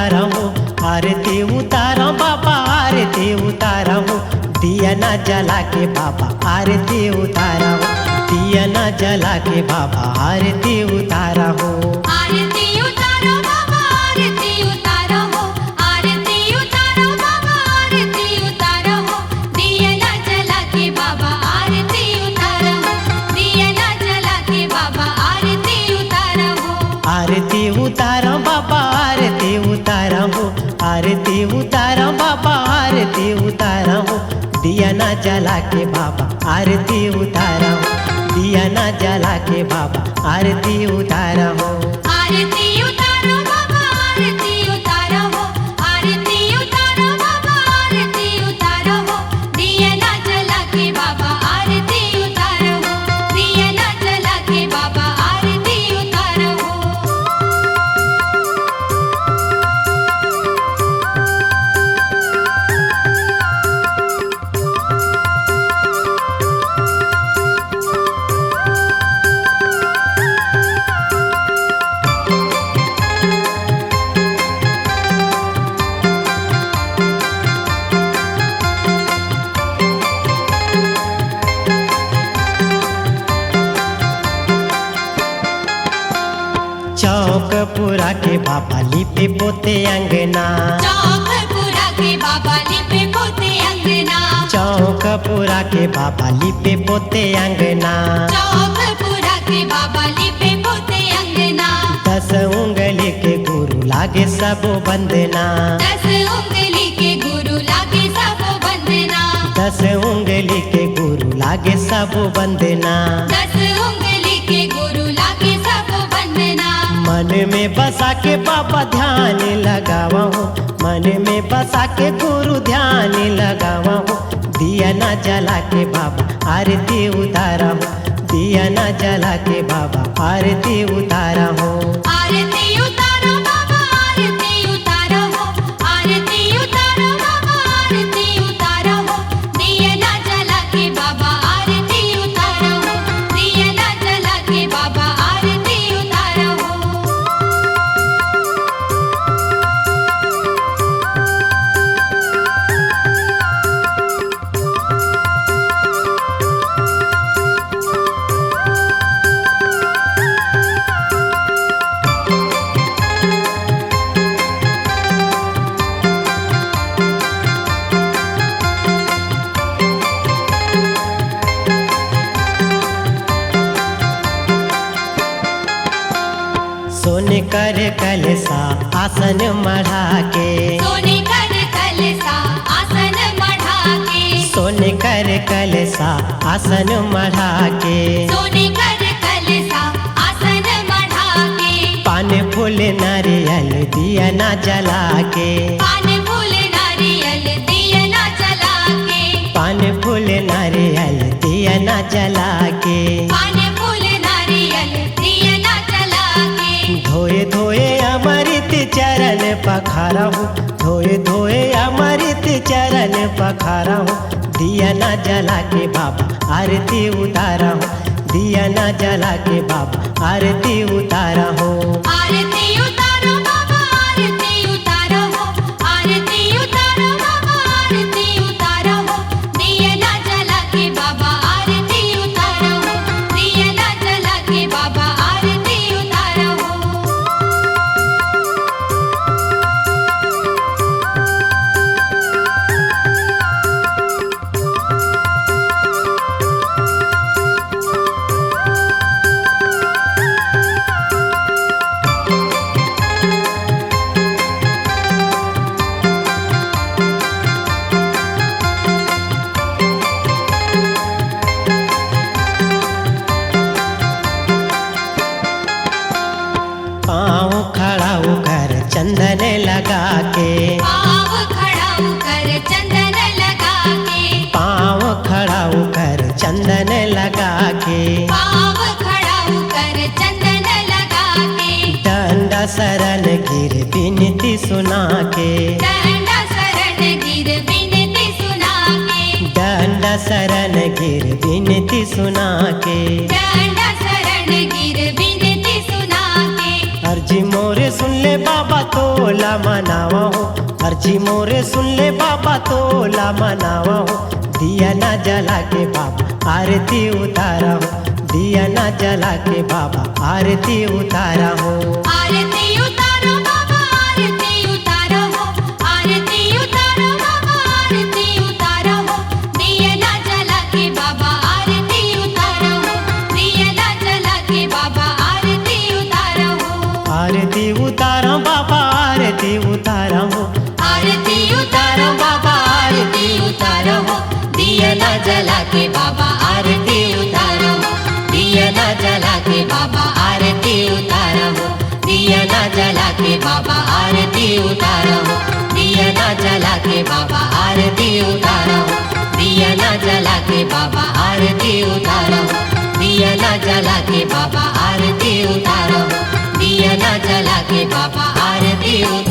उतारा हो, आरती उतारा बाबा आरती उतारा हो, दिया ना जला के बाबा आरती उतारा हो, दिया ना जला के बाबा आरती उतारा हो। आरती उतारो बाबा आरती उतारो हो, आरती उतारो बाबा आरती उतारो हो, दिया ना जला के बाबा आरती उतारो हो, दिया ना जला के बाबा आरती उतारो हो। आरती उतारा बाबा आरती उतारा हो, आरती उतारा बाबा आरती उतारा हो, दिया ना जला के बाबा आरती उतारा हो, दिया ना जला के बाबा आरती उतारा हो। आरती उतारो बाबा आरती उतारो हो, आरती उतारो बाबा आरती उतारो हो, दिया ना जला के बाबा आरती उतारो हो, दिया ना जला के बाबा आरती उतारो हो। चौक पूरा के बाबा लिपे पोते अंगना, चौक पूरा के बाबा लिपे पोते अंगना, चौक पूरा के बाबा लिपे पोते अंगना, चौक पूरा के बाबा लिपे पोते अंगना। 10 उंगली के गुरु लागे सब बंदना, 10 उंगली के गुरु लागे सब बंदना, 10 उंगली के गुरु लागे सब बंदना। 10 उंगली के गुरु लागे सब बंदना। मन में बसा के बाबा ध्यान लगावा हो, मन में बसा के गुरु ध्यान लगावा हो, दिया ना जला के बाबा आरती उतारा हो, दिया ना जला के बाबा आरती उतारा हो। आरती उतारो बाबा आरती उतारो हो, आरती उतारो बाबा आरती उतारो हो, दिया ना जला के बाबा आरती उतारो हो, दिया ना जला के बाबा आरती उतारो हो। सोने कर कलसा आसन मढ़ा के, सोने कर कलसा आसन मढ़ा के, सोने कर कलसा आसन मढ़ा के, सोने कर कलसा आसन मढ़ा के, पान फूल नारियल दिया ना जला के, पान फूल नारियल दिया ना जला के, पान फूल नारियल दिया ना जला के, पान फूल नारियल दिया ना जला के। धोए धोए अमृत चरण पखारा हूँ, धोए धोए अमृत चरण पखारा हूँ, दिया ना जला के बाबा आरती उतारा हूँ, दिया ना जला के बाबा आरती उतारा हूँ। आरती उतारो बाबा आरती उतारो हो, आरती उतारो बाबा आरती उतारो हो, दिया ना जला के बाबा आरती उतारो हो, दिया ना जला के बाबा आरती उतारो हो। पाँव खड़ा होकर चंदन लगा के, पाँव खड़ा होकर चंदन लगा के, पाँव खड़ा होकर चंदन लगा के, पाँव खड़ा होकर चंदन लगा के, डंडा शरण गिर विनती सुना के, डंडा शरण गिर विनती सुना के, डंडा शरण गिर विनती सुना के, डंडा शरण गिर विनती सुना के, अर्जी मोरे सुन ले बाबा तोला मनावा हो, अर्जी मोरे सुन ले बाबा तोला मनावा हो। दिया ना जला के बाबा आरती उतारा हो, दिया ना जला के बाबा आरती उतारा हो। आरती उतारो बाबा आरती उतारो हो, आरती उतारो बाबा आरती उतारो हो। दिया ना जला के बाबा आरती उतारो हो, दिया ना जला के बाबा आरती उतारो हो। आरती उतारा बाबा आरती उतारा हो, आरती उतारो बाबा आरती उतारो हो। दिया ना जला के बाबा आरती उतारो हो, दिया ना जला के बाबा आरती उतारो हो। दिया ना जला के बाबा आरती उतारो हो, दिया ना जला के बाबा आरती उतारो हो। दिया ना जला के बाबा आरती उतारो हो, दिया ना जला के बाबा आरती उतारो हो। दिया ना जला के बाबा आरती उतारो।